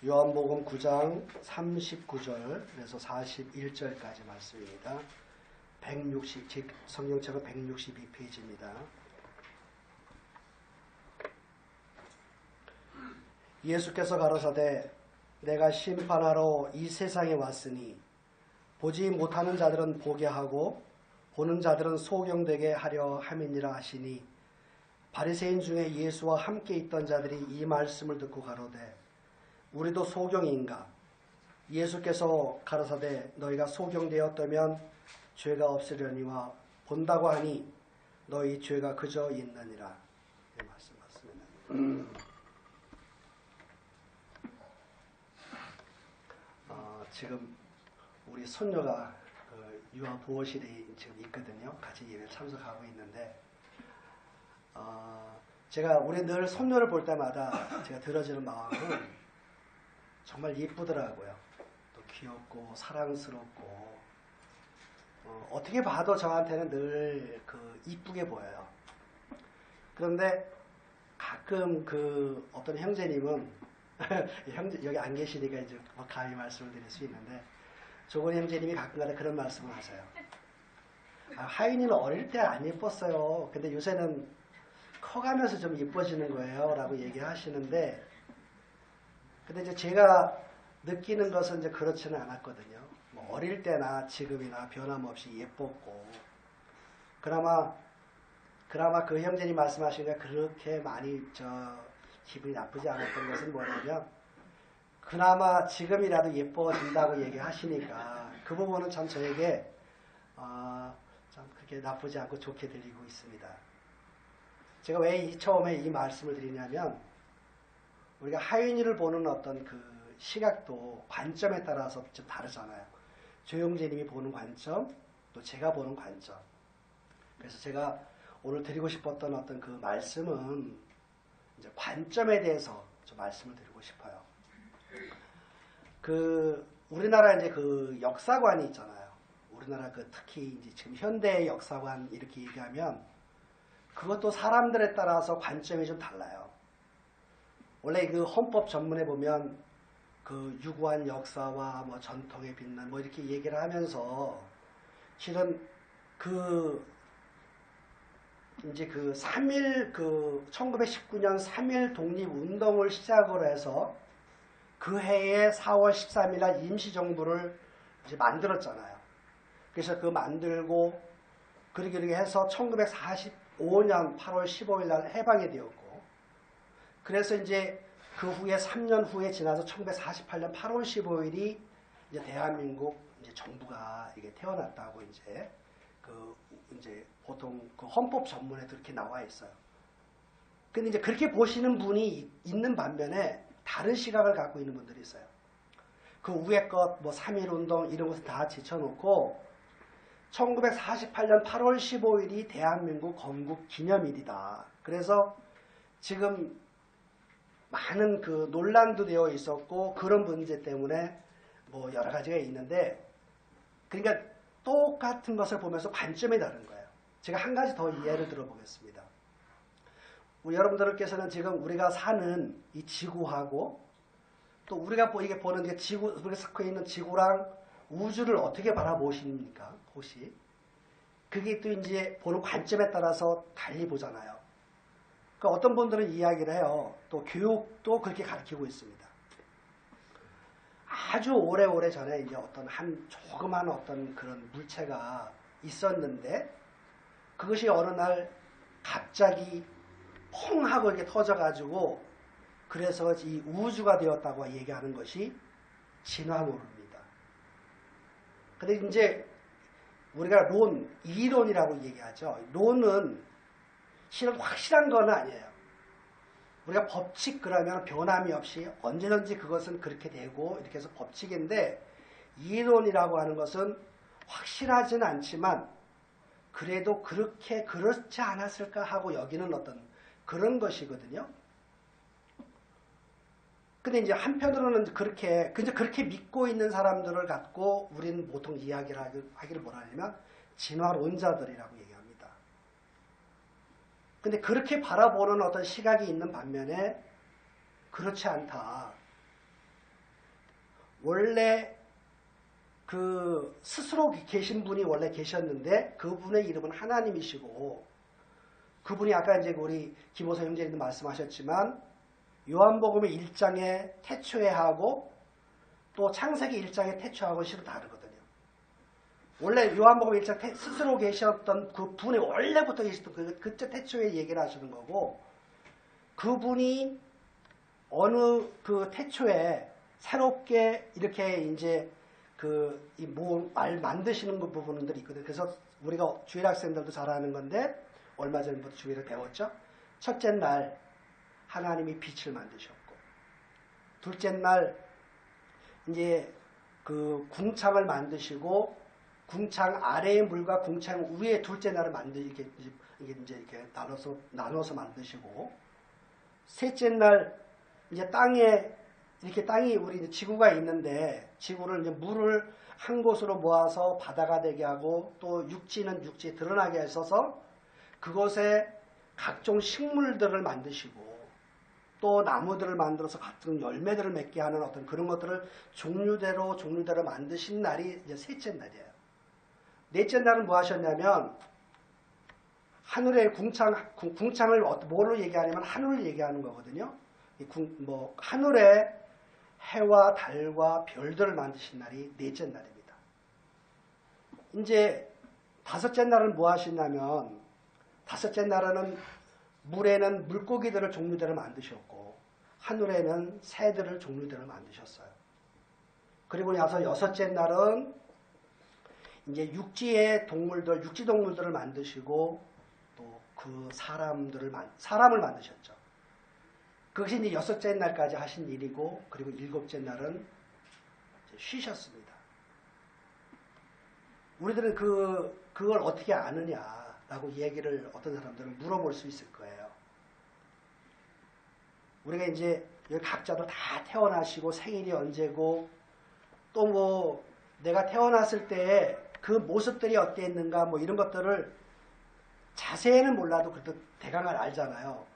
요한복음 9장 39절에서 41절까지 말씀입니다. 성경책은 162페이지입니다. 예수께서 가로사대 내가 심판하러 이 세상에 왔으니 보지 못하는 자들은 보게 하고 보는 자들은 소경되게 하려 함이니라 하시니 바리새인 중에 예수와 함께 있던 자들이 이 말씀을 듣고 가로되 우리도 소경인가? 예수께서 가로사대 너희가 소경되었다면 죄가 없으려니와 본다고 하니 너희 죄가 그저 있느니라. 이 말씀 맞습니다. 지금 우리 손녀가 유아 보호실에 지금 있거든요. 같이 예배 참석하고 있는데 제가 우리 늘 손녀를 볼 때마다 제가 들어지는 마음은 정말 예쁘더라고요. 또 귀엽고 사랑스럽고 어떻게 봐도 저한테는 늘 이쁘게 보여요. 그런데 가끔 어떤 형제님은 여기 안 계시니까 이제 감히 말씀을 드릴 수 있는데 조건 형제님이 가끔가다 그런 말씀을 하세요. 하인이는 어릴 때 안 예뻤어요. 근데 요새는 커가면서 좀 예뻐지는 거예요. 라고 얘기하시는데 근데 이제 제가 느끼는 것은 이제 그렇지는 않았거든요. 뭐 어릴 때나 지금이나 변함없이 예뻤고 그나마 그 형제님 말씀하신 게 그렇게 많이 기분이 나쁘지 않았던 것은 뭐냐면 그나마 지금이라도 예뻐진다고 얘기하시니까 그 부분은 참 저에게 참 그렇게 나쁘지 않고 좋게 들리고 있습니다. 제가 왜 처음에 이 말씀을 드리냐면 우리가 하윤이를 보는 어떤 그 시각도 관점에 따라서 좀 다르잖아요. 조영재님이 보는 관점, 또 제가 보는 관점. 그래서 제가 오늘 드리고 싶었던 어떤 그 말씀은 이제 관점에 대해서 좀 말씀을 드리고 싶어요. 우리나라 이제 역사관이 있잖아요. 우리나라 특히 이제 지금 현대 역사관 이렇게 얘기하면 그것도 사람들에 따라서 관점이 좀 달라요. 원래 헌법 전문에 보면 유구한 역사와 뭐 전통에 빛난 뭐 이렇게 얘기를 하면서 실은 이제 1919년 3.1 독립운동을 시작으로 해서 그 해에 4월 13일 날 임시정부를 이제 만들었잖아요. 그래서 만들고 그러게 해서 1945년 8월 15일 날 해방이 되었고 그래서 이제 그 후에 3년 후에 지나서 1948년 8월 15일이 이제 대한민국 이제 정부가 이게 태어났다고 이제 이제 보통 헌법 전문에 그렇게 나와 있어요. 근데 이제 그렇게 보시는 분이 있는 반면에 다른 시각을 갖고 있는 분들이 있어요. 그 위에 것 뭐 3.1운동 이런 것을 다 제쳐놓고 1948년 8월 15일이 대한민국 건국 기념일이다. 그래서 지금 많은 논란도 되어 있었고 그런 문제 때문에 뭐 여러 가지가 있는데 그러니까 똑같은 것을 보면서 관점이 다른 거예요. 제가 한 가지 더 예를 들어보겠습니다. 여러분들께서는 지금 우리가 사는 이 지구하고 또 우리가 이게 보는 우리가 쌓고 있는 지구랑 우주를 어떻게 바라보십니까? 혹시 그게 또 이제 보는 관점에 따라서 달리 보잖아요. 그러니까 어떤 분들은 이야기를 해요. 또 교육도 그렇게 가르치고 있습니다. 아주 오래오래 전에 이제 어떤 조그만 어떤 그런 물체가 있었는데 그것이 어느 날 갑자기 펑 하고 이렇게 터져가지고 그래서 이 우주가 되었다고 얘기하는 것이 진화론입니다. 근데 이제 우리가 이론이라고 얘기하죠. 론은 실은 확실한 건 아니에요. 우리가 법칙 그러면 변함이 없이 언제든지 그것은 그렇게 되고 이렇게 해서 법칙인데 이론이라고 하는 것은 확실하진 않지만 그래도 그렇지 않았을까 하고 여기는 어떤 그런 것이거든요. 근데 이제 한편으로는 그렇게 믿고 있는 사람들을 갖고 우리는 보통 이야기를 하기를 뭐라 하냐면 진화론자들이라고 얘기합니다. 근데 그렇게 바라보는 어떤 시각이 있는 반면에 그렇지 않다. 원래 그 스스로 계신 분이 원래 계셨는데 그분의 이름은 하나님이시고, 그분이 아까 이제 우리 김호서 형제님도 말씀하셨지만 요한복음의 1장의 태초에하고 또 창세기 1장의 태초하고 실은 다르거든요. 원래 요한복음 1장 스스로 계셨던 그 분이 원래부터 계셨던 그때 태초에 얘기를 하시는 거고, 그분이 어느 그 태초에 새롭게 이렇게 이제 말 만드시는 그 부분들이 있거든요. 그래서 우리가 주일 학생들도 잘 아는 건데, 얼마 전부터 주일을 배웠죠. 첫째 날 하나님이 빛을 만드셨고, 둘째 날 이제 그 궁창을 만드시고, 궁창 아래의 물과 궁창 위에 둘째 날을 이게 이제 이렇게 나눠서 만드시고, 셋째 날 이제 땅이 우리 지구가 있는데, 지구를 이제 물을 한 곳으로 모아서 바다가 되게 하고, 또 육지는 육지에 드러나게 하셔서 그곳에 각종 식물들을 만드시고, 또 나무들을 만들어서 같은 열매들을 맺게 하는 어떤 그런 것들을 종류대로 만드신 날이 이제 셋째 날이에요. 넷째 날은 뭐 하셨냐면, 하늘의 궁창을 뭐로 얘기하냐면 하늘을 얘기하는 거거든요. 하늘에 해와 달과 별들을 만드신 날이 넷째 날입니다. 이제 다섯째 날은 뭐 하시냐면, 다섯째 날에는 물에는 물고기들을 종류대로 만드셨고, 하늘에는 새들을 종류대로 만드셨어요. 그리고 나서 여섯째 날은 이제 육지 동물들을 만드시고, 또 그 사람을 만드셨죠. 그것이 이제 여섯째 날까지 하신 일이고, 그리고 일곱째 날은 쉬셨습니다. 우리들은 그걸 어떻게 아느냐라고 얘기를 어떤 사람들은 물어볼 수 있을 거예요. 우리가 이제 여기 각자도 다 태어나시고 생일이 언제고, 또 뭐 내가 태어났을 때 그 모습들이 어땠는가 뭐 이런 것들을 자세히는 몰라도 그래도 대강을 알잖아요.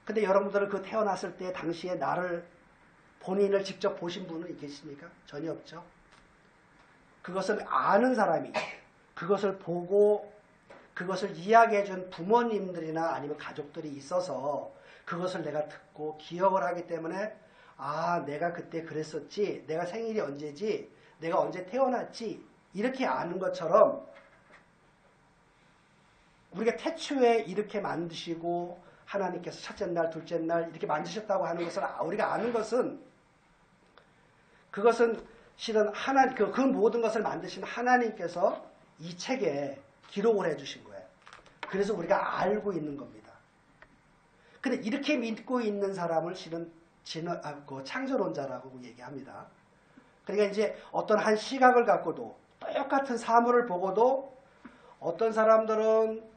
근데 여러분들은 그 태어났을 때 당시에 본인을 직접 보신 분은 계십니까? 전혀 없죠. 그것을 아는 사람이, 그것을 보고 그것을 이야기해 준 부모님들이나 아니면 가족들이 있어서 그것을 내가 듣고 기억을 하기 때문에, 아, 내가 그때 그랬었지, 내가 생일이 언제지, 내가 언제 태어났지, 이렇게 아는 것처럼 우리가 태초에 이렇게 만드시고 하나님께서 첫째 날, 둘째 날 이렇게 만드셨다고 하는 것을 우리가 아는 것은, 그것은 실은 그 모든 것을 만드신 하나님께서 이 책에 기록을 해주신 거예요. 그래서 우리가 알고 있는 겁니다. 근데 이렇게 믿고 있는 사람을 실은 창조론자라고 얘기합니다. 그러니까 이제 어떤 한 시각을 갖고도 똑같은 사물을 보고도 어떤 사람들은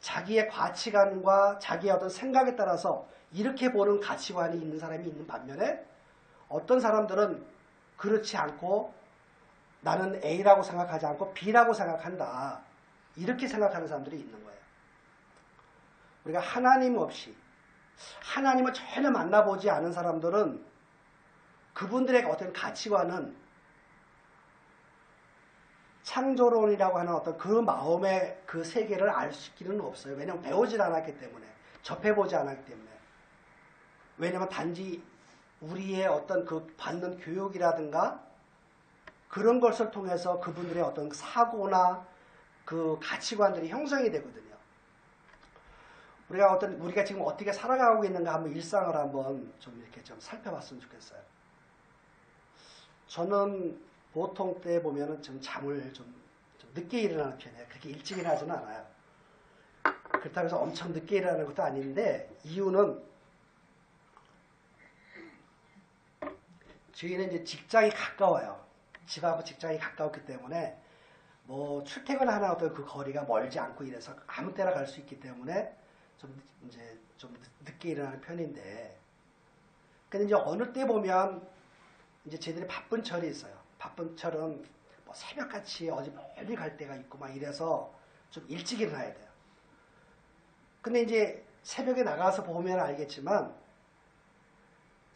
자기의 가치관과 자기의 어떤 생각에 따라서 이렇게 보는 가치관이 있는 사람이 있는 반면에, 어떤 사람들은 그렇지 않고 나는 A라고 생각하지 않고 B라고 생각한다, 이렇게 생각하는 사람들이 있는 거예요. 우리가 하나님 없이, 하나님을 전혀 만나보지 않은 사람들은 그분들의 어떤 가치관은 창조론이라고 하는 어떤 그 마음의 그 세계를 알 수 있기는 없어요. 왜냐하면 배우질 않았기 때문에, 접해보지 않았기 때문에. 왜냐하면 단지 우리의 어떤 그 받는 교육이라든가 그런 것을 통해서 그분들의 어떤 사고나 그 가치관들이 형성이 되거든요. 우리가 지금 어떻게 살아가고 있는가 한번 일상을 한번 좀 이렇게 좀 살펴봤으면 좋겠어요. 저는 보통 때 보면은 좀 잠을 좀 늦게 일어나는 편이에요. 그렇게 일찍 일어나지는 않아요. 그렇다고 해서 엄청 늦게 일어나는 것도 아닌데, 이유는 저희는 이제 직장이 가까워요. 집하고 직장이 가까웠기 때문에 뭐 출퇴근하는 어떤 그 거리가 멀지 않고 이래서 아무 때나 갈 수 있기 때문에 좀 늦게 일어나는 편인데, 근데 이제 어느 때 보면 이제 저희들이 바쁜 철이 있어요. 바쁜 철은 뭐 새벽같이 어디 멀리 갈 때가 있고 막 이래서 좀 일찍 일어나야 돼요. 근데 이제 새벽에 나가서 보면 알겠지만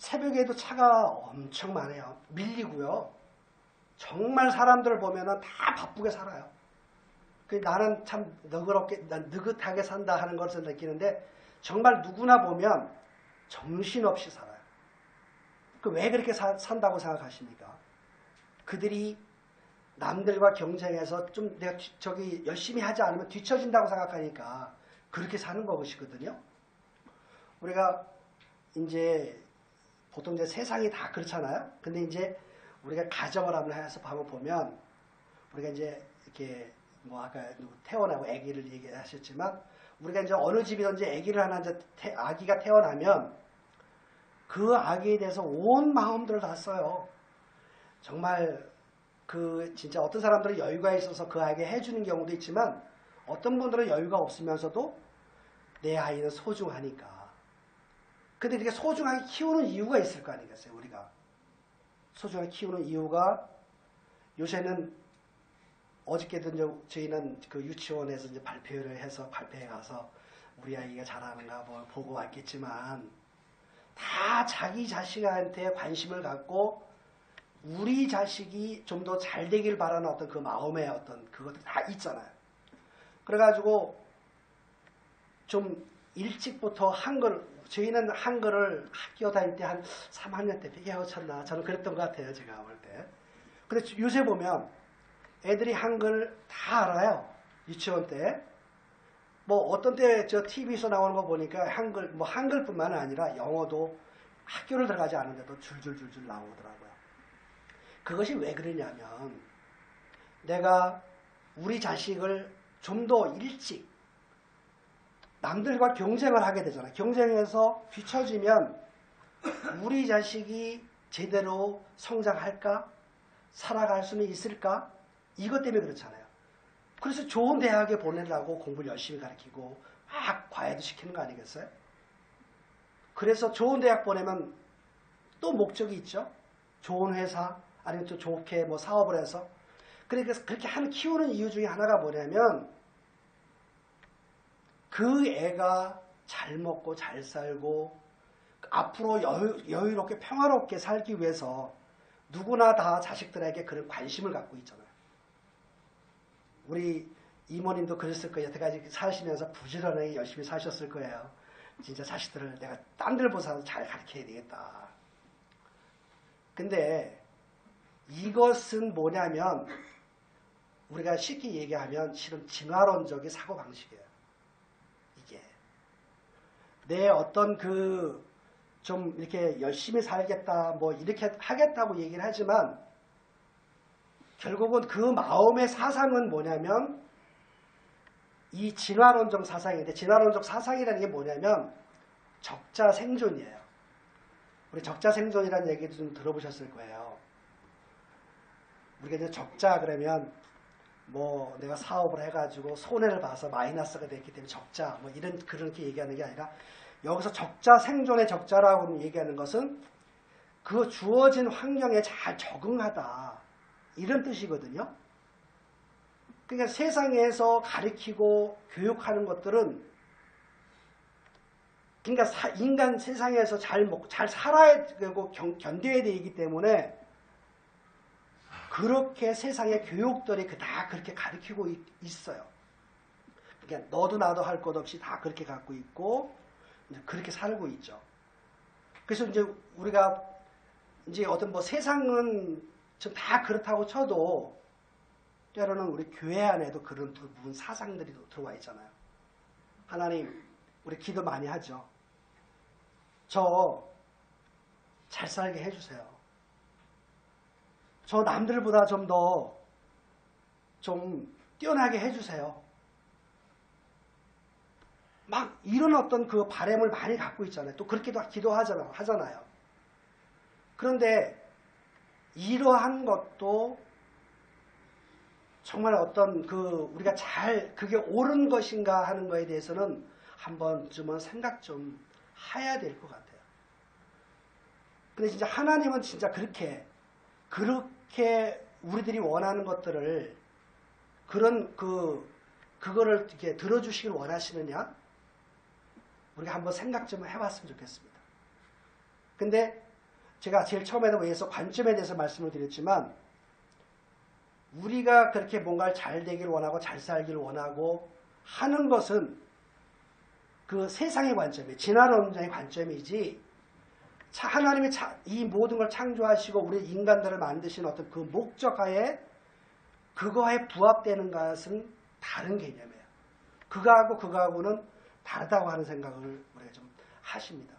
새벽에도 차가 엄청 많아요. 밀리고요. 정말 사람들을 보면은 다 바쁘게 살아요. 나는 참 느긋하게 산다 하는 것을 느끼는데 정말 누구나 보면 정신없이 살아요. 왜 그렇게 산다고 생각하십니까? 그들이 남들과 경쟁해서 좀 내가 열심히 하지 않으면 뒤처진다고 생각하니까 그렇게 사는 것이거든요. 우리가 이제 보통 이제 세상이 다 그렇잖아요. 근데 이제 우리가 가정을 한번 보면 우리가 이제 이렇게 뭐 아까 태어나고 아기를 얘기하셨지만 우리가 이제 어느 집이든지 아기를 하나 이제 아기가 태어나면 그 아기에 대해서 온 마음들을 다 써요. 정말 진짜 어떤 사람들은 여유가 있어서 그 아이에게 해주는 경우도 있지만 어떤 분들은 여유가 없으면서도 내 아이는 소중하니까. 근데 이렇게 소중하게 키우는 이유가 있을 거 아니겠어요, 우리가. 소중하게 키우는 이유가 요새는 어저께도 저희는 그 유치원에서 이제 발표회 가서 우리 아이가 잘하는가 뭐 보고 왔겠지만 다 자기 자식한테 관심을 갖고 우리 자식이 좀 더 잘 되길 바라는 어떤 그 마음의 어떤 그것들 다 있잖아요. 그래가지고 좀 일찍부터 저희는 한글을 학교 다닐 때 한 3학년 때 배웠었나 저는 그랬던 것 같아요. 제가 볼 때. 근데 요새 보면 애들이 한글 다 알아요. 유치원 때. 뭐 어떤 때 저 TV에서 나오는 거 보니까 한글뿐만 아니라 영어도 학교를 들어가지 않은데도 줄줄줄줄 나오더라고요. 그것이 왜 그러냐면 내가 우리 자식을 좀 더 일찍 남들과 경쟁을 하게 되잖아요. 경쟁해서 뒤처지면 우리 자식이 제대로 성장할까? 살아갈 수는 있을까? 이것 때문에 그렇잖아요. 그래서 좋은 대학에 보내려고 공부를 열심히 가르치고 막 과외도 시키는 거 아니겠어요? 그래서 좋은 대학 보내면 또 목적이 있죠. 좋은 회사 아니면 또 좋게 뭐 사업을 해서 그러니까 그렇게 키우는 이유 중에 하나가 뭐냐면 그 애가 잘 먹고 잘 살고 앞으로 여유롭게 평화롭게 살기 위해서 누구나 다 자식들에게 그런 관심을 갖고 있잖아요. 우리 이모님도 그랬을 거예요. 여태까지 사시면서 부지런하게 열심히 사셨을 거예요. 진짜 자식들을 내가 딴 데보다 잘 가르쳐야 되겠다. 근데 이것은 뭐냐면 우리가 쉽게 얘기하면 실은 진화론적인 사고방식이에요. 이게 내 어떤 좀 이렇게 열심히 살겠다 뭐 이렇게 하겠다고 얘기를 하지만 결국은 그 마음의 사상은 뭐냐면 이 진화론적 사상인데 진화론적 사상이라는 게 뭐냐면 적자 생존이에요. 우리 적자 생존이라는 얘기도 좀 들어보셨을 거예요. 우리가 이제 적자 그러면 뭐 내가 사업을 해가지고 손해를 봐서 마이너스가 됐기 때문에 적자 뭐 그렇게 얘기하는 게 아니라 여기서 적자 생존의 적자라고 얘기하는 것은 그 주어진 환경에 잘 적응하다 이런 뜻이거든요. 그러니까 세상에서 가르치고 교육하는 것들은 그러니까 인간 세상에서 잘 먹고 잘 살아야 되고 견뎌야 되기 때문에 그렇게 세상의 교육들이 다 그렇게 가르치고 있어요. 그러니까 너도 나도 할 것 없이 다 그렇게 갖고 있고 이제 그렇게 살고 있죠. 그래서 이제 우리가 이제 어떤 뭐 세상은 좀 다 그렇다고 쳐도 때로는 우리 교회 안에도 그런 부분 사상들이 들어와 있잖아요. 하나님, 우리 기도 많이 하죠. 저 잘 살게 해주세요. 저 남들보다 좀 더 뛰어나게 해주세요. 막 이런 어떤 그 바람을 많이 갖고 있잖아요. 또 그렇게도 하잖아요. 그런데 이러한 것도 정말 어떤 우리가 그게 옳은 것인가 하는 거에 대해서는 한 번쯤은 생각 좀 해야 될 것 같아요. 근데 진짜 하나님은 진짜 그렇게 우리들이 원하는 것들을 그거를 이렇게 들어주시길 원하시느냐? 우리가 한번 생각 좀 해봤으면 좋겠습니다. 근데 제가 제일 처음에도 위해서 관점에 대해서 말씀을 드렸지만 우리가 그렇게 뭔가를 잘 되기를 원하고 잘 살기를 원하고 하는 것은 그 세상의 관점이 진화론자의 관점이지 하나님이 이 모든 걸 창조하시고 우리 인간들을 만드신 어떤 그 목적하에 그거에 부합되는 것은 다른 개념이에요. 그거하고는 다르다고 하는 생각을 우리가 좀 하십니다.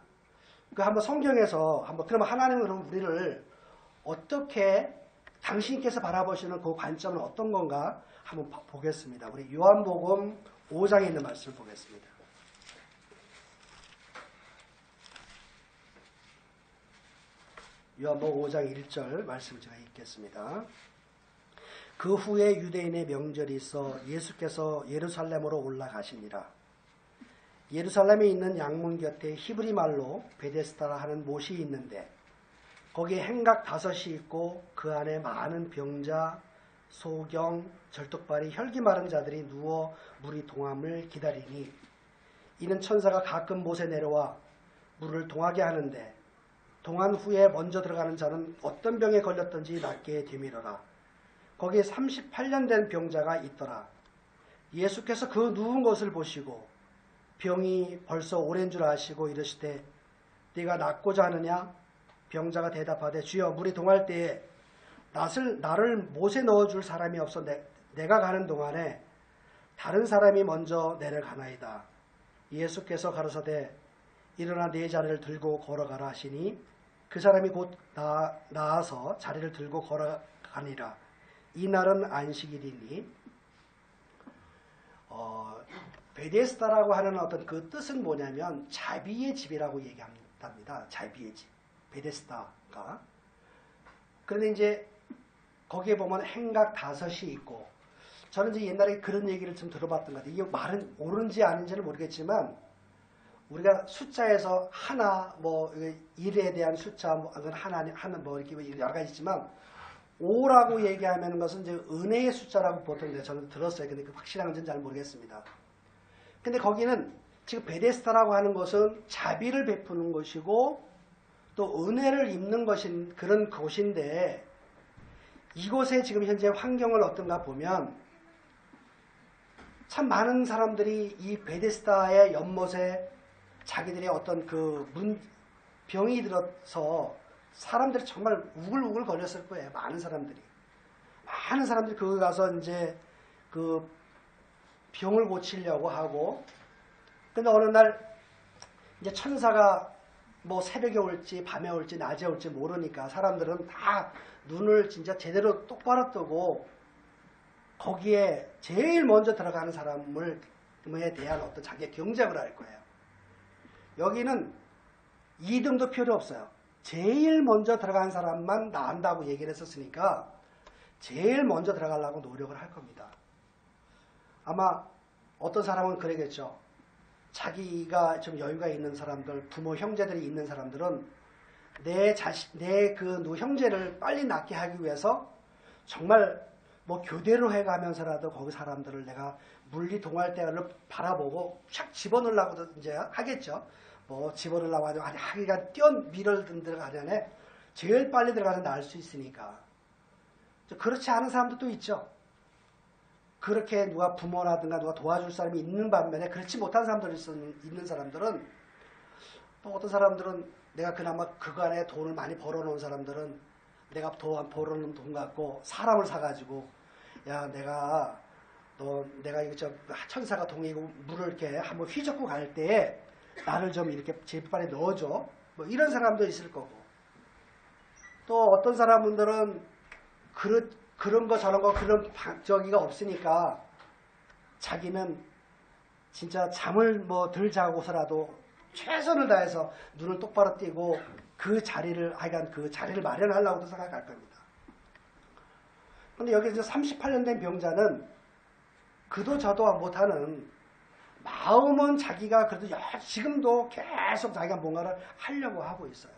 그 한번 성경에서 그러면 하나님은 우리를 어떻게 당신께서 바라보시는 그 관점은 어떤 건가 한번 보겠습니다. 우리 요한복음 5장에 있는 말씀을 보겠습니다. 요한복음 5장 1절 말씀 제가 읽겠습니다. 그 후에 유대인의 명절이 있어 예수께서 예루살렘으로 올라가시니라. 예루살렘에 있는 양문 곁에 히브리 말로 베데스다라 하는 못이 있는데 거기에 행각 5이 있고 그 안에 많은 병자, 소경, 절뚝발이 혈기 마른 자들이 누워 물이 동함을 기다리니 이는 천사가 가끔 못에 내려와 물을 동하게 하는데 동한 후에 먼저 들어가는 자는 어떤 병에 걸렸든지 낫게 되밀어라. 거기에 38년 된 병자가 있더라. 예수께서 그 누운 것을 보시고 병이 벌써 오랜 줄 아시고 이르시되 네가 낫고자 하느냐? 병자가 대답하되 주여 물이 동할 때에 나를 못에 넣어줄 사람이 없어 내가 가는 동안에 다른 사람이 먼저 내려가나이다. 예수께서 가로사대 일어나 네 자리를 들고 걸어가라 하시니 그 사람이 곧 나아서 자리를 들고 걸어가니라. 이날은 안식일이니 베데스다라고 하는 어떤 그 뜻은 뭐냐면 자비의 집이라고 얘기합니다. 자비의 집. 베데스다가. 그런데 이제 거기에 보면 행각 5이 있고 저는 이제 옛날에 그런 얘기를 좀 들어봤던 것 같아요. 이게 말은 옳은지 아닌지는 모르겠지만 우리가 숫자에서 하나, 뭐, 일에 대한 숫자, 뭐, 하나, 뭐, 이렇게 여러 가지 있지만, 5라고 얘기하는 것은 이제 은혜의 숫자라고 보통 저는 들었어요. 근데 그 확실한지는 잘 모르겠습니다. 근데 거기는 지금 베데스다라고 하는 것은 자비를 베푸는 것이고, 또 은혜를 입는 것인 그런 곳인데, 이곳에 지금 현재 환경을 어떤가 보면, 참 많은 사람들이 이 베데스다의 연못에 자기들의 어떤 병이 들어서 사람들이 정말 우글우글 거렸을 거예요. 많은 사람들이 거기 가서 이제 그 병을 고치려고 하고, 근데 어느 날 이제 천사가 뭐 새벽에 올지 밤에 올지 낮에 올지 모르니까 사람들은 다 눈을 진짜 제대로 똑바로 뜨고 거기에 제일 먼저 들어가는 사람에 대한 어떤 자기의 경쟁을 할 거예요. 여기는 2등도 필요 없어요. 제일 먼저 들어간 사람만 나은다고 얘기를 했었으니까 제일 먼저 들어가려고 노력을 할 겁니다. 아마 어떤 사람은 그러겠죠. 자기가 좀 여유가 있는 사람들, 부모, 형제들이 있는 사람들은 내 형제를 빨리 낫게 하기 위해서 정말 뭐 교대로 해가면서라도 거기 사람들을 내가 물리 동할 때를 바라보고 촥 집어넣으려고도 이제 하겠죠. 뭐 집어넣으려고 하죠. 하기가 밀어든 들어가려네 제일 빨리 들어가서 나을 수 있으니까. 그렇지 않은 사람도 있죠. 그렇게 누가 부모라든가 누가 도와줄 사람이 있는 반면에 그렇지 못한 사람들이 있는 사람들은 또 어떤 사람들은 내가 그나마 그간에 돈을 많이 벌어놓은 사람들은 내가 벌어놓은 돈 갖고 사람을 사가지고 야 내가 이거 천사가 동이고 물을 이렇게 한번 휘젓고 갈 때에 나를 좀 이렇게 제발에 넣어줘. 뭐 이런 사람도 있을 거고. 또 어떤 사람들은 그런 거 저런 거 그런 저기가 없으니까 자기는 진짜 잠을 뭐 덜 자고서라도 최선을 다해서 눈을 똑바로 띄고 그 자리를 마련하려고도 생각할 겁니다. 근데 여기 이제 38년 된 병자는 그도 저도 못하는 마음은 자기가 그래도 지금도 계속 자기가 뭔가를 하려고 하고 있어요.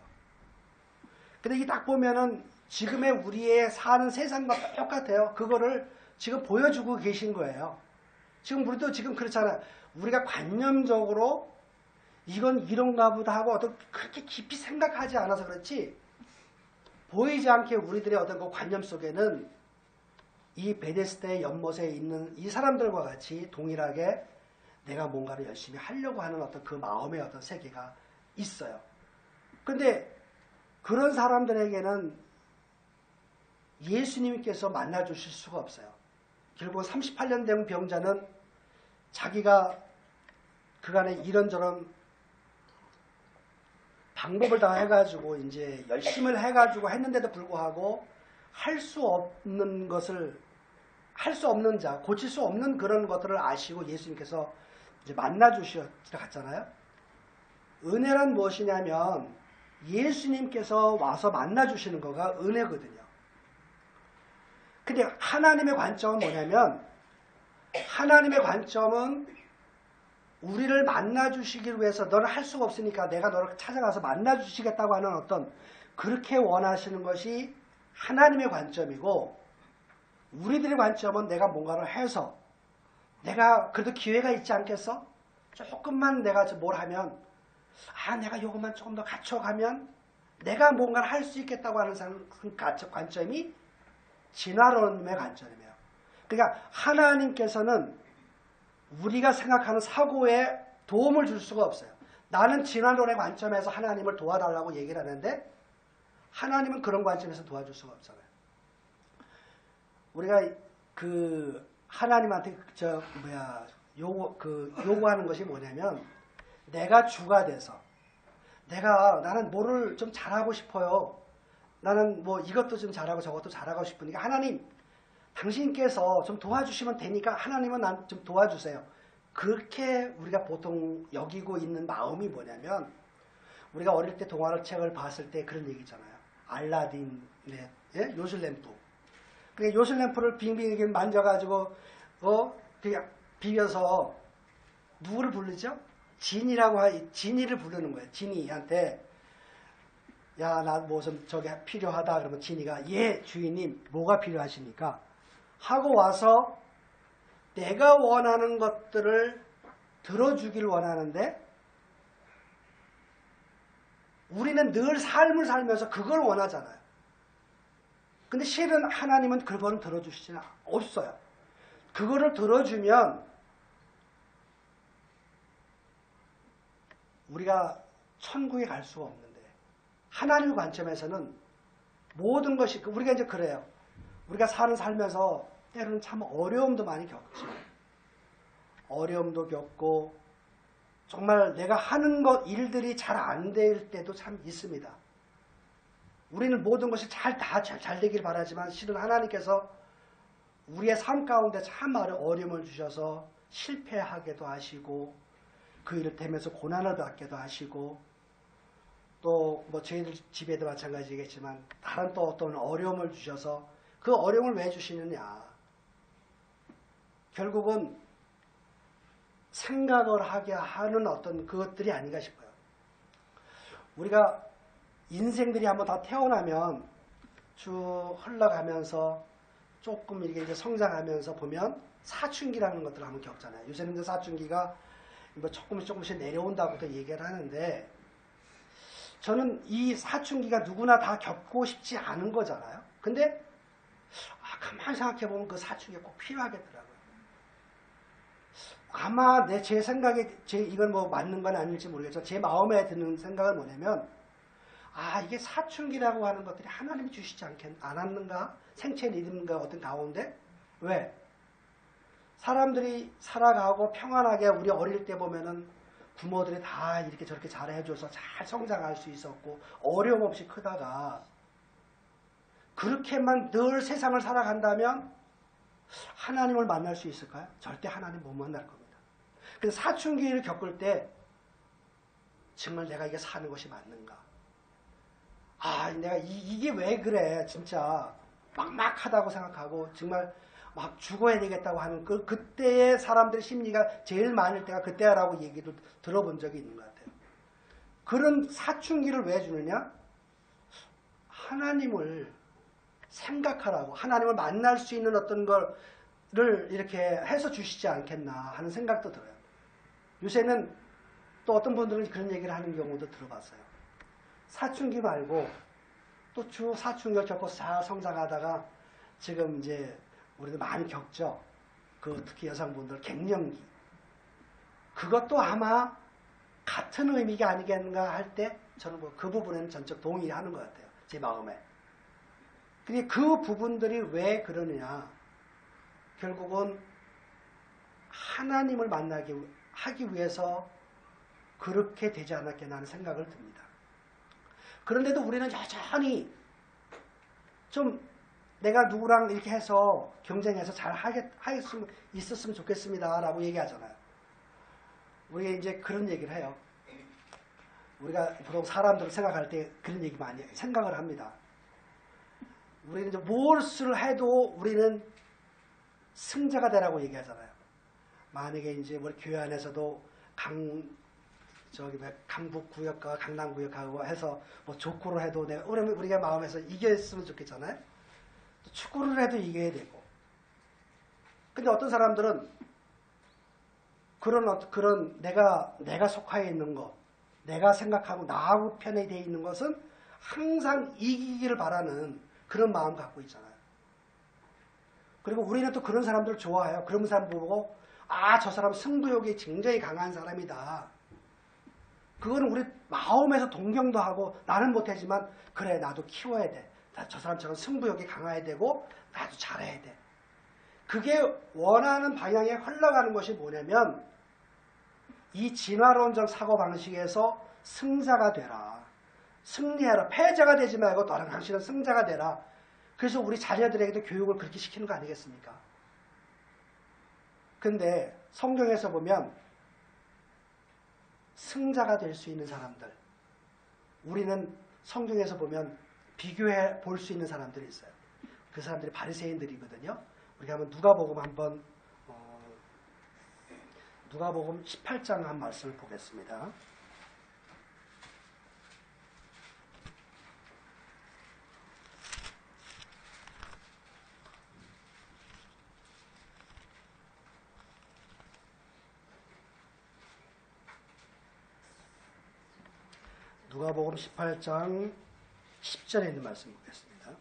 근데 이게 딱 보면은 지금의 우리의 사는 세상과 똑같아요. 그거를 지금 보여주고 계신 거예요. 지금 우리도 지금 그렇잖아요. 우리가 관념적으로 이건 이런가 보다 하고 어떤 그렇게 깊이 생각하지 않아서 그렇지 보이지 않게 우리들의 어떤 그 관념 속에는 이 베데스다의 연못에 있는 이 사람들과 같이 동일하게 내가 뭔가를 열심히 하려고 하는 어떤 그 마음의 어떤 세계가 있어요. 근데 그런 사람들에게는 예수님께서 만나주실 수가 없어요. 결국 38년 된 병자는 자기가 그간에 이런저런 방법을 다 해가지고 이제 열심히 해가지고 했는데도 불구하고 할 수 없는 것을 할 수 없는 자, 고칠 수 없는 그런 것들을 아시고 예수님께서 이제 만나 주시러 갔잖아요. 은혜란 무엇이냐면 예수님께서 와서 만나 주시는 거가 은혜거든요. 근데 하나님의 관점은 뭐냐면 하나님의 관점은 우리를 만나 주시기 위해서 너는 할 수가 없으니까 내가 너를 찾아가서 만나 주시겠다고 하는 어떤 그렇게 원하시는 것이 하나님의 관점이고 우리들의 관점은 내가 뭔가를 해서 내가 그래도 기회가 있지 않겠어? 조금만 내가 뭘 하면 내가 요것만 조금 더 갖춰가면 내가 뭔가를 할 수 있겠다고 하는 관점이 진화론의 관점이에요. 그러니까 하나님께서는 우리가 생각하는 사고에 도움을 줄 수가 없어요. 나는 진화론의 관점에서 하나님을 도와달라고 얘기를 하는데 하나님은 그런 관점에서 도와줄 수가 없잖아요. 우리가 그 하나님한테 요구하는 것이 뭐냐면 내가 주가 돼서 나는 뭐를 좀 잘하고 싶어요. 나는 뭐 이것도 좀 잘하고 저것도 잘하고 싶으니까 하나님 당신께서 좀 도와주시면 되니까 하나님은 난 좀 도와주세요. 그렇게 우리가 보통 여기고 있는 마음이 뭐냐면 우리가 어릴 때 동화를 책을 봤을 때 그런 얘기잖아요. 알라딘의 요술램프. 그러니까 요술램프를 빙빙 만져가지고 그냥 비벼서 누구를 부르죠? 지니를 부르는 거예요. 지니한테 야, 나 뭐 좀 저게 필요하다. 그러면 지니가 예, 주인님 뭐가 필요하십니까? 하고 와서 내가 원하는 것들을 들어주길 원하는데 우리는 늘 삶을 살면서 그걸 원하잖아요. 근데 실은 하나님은 그거를 들어주시지는 없어요. 그거를 들어주면 우리가 천국에 갈 수가 없는데 하나님의 관점에서는 모든 것이 우리가 이제 그래요. 우리가 살면서 때로는 참 어려움도 많이 겪지. 어려움도 겪고 정말 내가 하는 일들이 잘 안 될 때도 참 있습니다. 우리는 모든 것이 잘 되길 바라지만 실은 하나님께서 우리의 삶 가운데 참 어려움을 주셔서 실패하게도 하시고 그 일을 되면서 고난을 받게도 하시고 또 뭐 저희들 집에도 마찬가지겠지만 다른 또 어떤 어려움을 주셔서 그 어려움을 왜 주시느냐. 결국은 생각을 하게 하는 어떤 그것들이 아닌가 싶어요. 우리가 인생들이 한번 다 태어나면 쭉 흘러가면서 조금 이렇게 이제 성장하면서 보면 사춘기라는 것들을 한번 겪잖아요. 요새는 이제 사춘기가 뭐 조금씩 내려온다고도 얘기를 하는데 저는 이 사춘기가 누구나 다 겪고 싶지 않은 거잖아요. 근데 가만히 생각해보면 그 사춘기가 꼭 필요하겠더라고요. 아마 제 생각에 이건 뭐 맞는 건 아닐지 모르겠지만 제 마음에 드는 생각은 뭐냐면 이게 사춘기라고 하는 것들이 하나님이 주시지 않았는가? 생체 리듬과 어떤 가운데? 왜? 사람들이 살아가고 평안하게 우리 어릴 때 보면은 부모들이 다 이렇게 저렇게 잘해줘서 잘 성장할 수 있었고 어려움 없이 크다가 그렇게만 늘 세상을 살아간다면 하나님을 만날 수 있을까요? 절대 하나님 못 만날 겁니다. 그래서 사춘기를 겪을 때 정말 내가 이게 사는 것이 맞는가? 내가 이게 왜 그래? 진짜 막막하다고 생각하고 정말 막 죽어야 되겠다고 하는 그때의 사람들의 심리가 제일 많을 때가 그때라고 얘기를 들어본 적이 있는 것 같아요. 그런 사춘기를 왜 주느냐? 하나님을 생각하라고 하나님을 만날 수 있는 어떤 거를 이렇게 해서 주시지 않겠나 하는 생각도 들어요. 요새는 또 어떤 분들은 그런 얘기를 하는 경우도 들어봤어요. 사춘기 말고 또 쭉 사춘기를 겪고 잘 성장하다가 지금 이제 우리도 많이 겪죠. 그 특히 여성분들 갱년기. 그것도 아마 같은 의미가 아니겠는가 할 때 저는 뭐 그 부분에는 전적 동의하는 것 같아요. 제 마음에. 근데 그 부분들이 왜 그러느냐. 결국은 하나님을 하기 위해서 그렇게 되지 않았겠나 하는 생각을 듭니다. 그런데도 우리는 여전히 좀 내가 누구랑 이렇게 해서 경쟁해서 잘 있었으면 좋겠습니다. 라고 얘기하잖아요. 우리가 이제 그런 얘기를 해요. 우리가 보통 사람들을 생각할 때 그런 얘기 많이 생각을 합니다. 우리는 이제 무엇을 해도 우리는 승자가 되라고 얘기하잖아요. 만약에 이제 우리 교회 안에서도 강북구역과 강남구역하고 해서 뭐 족구를 해도 우리가 마음에서 이겼으면 좋겠잖아요. 또 축구를 해도 이겨야 되고. 근데 어떤 사람들은 그런 내가 속하에 있는 것, 내가 생각하고 나하고 편에 돼 있는 것은 항상 이기기를 바라는 그런 마음 갖고 있잖아요. 그리고 우리는 또 그런 사람들을 좋아해요. 그런 사람 보고 저 사람 승부욕이 굉장히 강한 사람이다. 그거는 우리 마음에서 동경도 하고 나는 못하지만 그래 나도 키워야 돼. 저 사람처럼 승부욕이 강해야 되고 나도 잘해야 돼. 그게 원하는 방향에 흘러가는 것이 뭐냐면 이 진화론적 사고방식에서 승자가 되라. 승리해라. 패자가 되지 말고 너랑 당신은 승자가 되라. 그래서 우리 자녀들에게도 교육을 그렇게 시키는 거 아니겠습니까? 근데 성경에서 보면 승자가 될 수 있는 사람들, 우리는 성경에서 보면 비교해 볼 수 있는 사람들이 있어요. 그 사람들이 바리새인들이거든요. 우리가 한번 누가복음 18장 한 말씀을 보겠습니다. 누가복음 18장 10절에 있는 말씀 보겠습니다.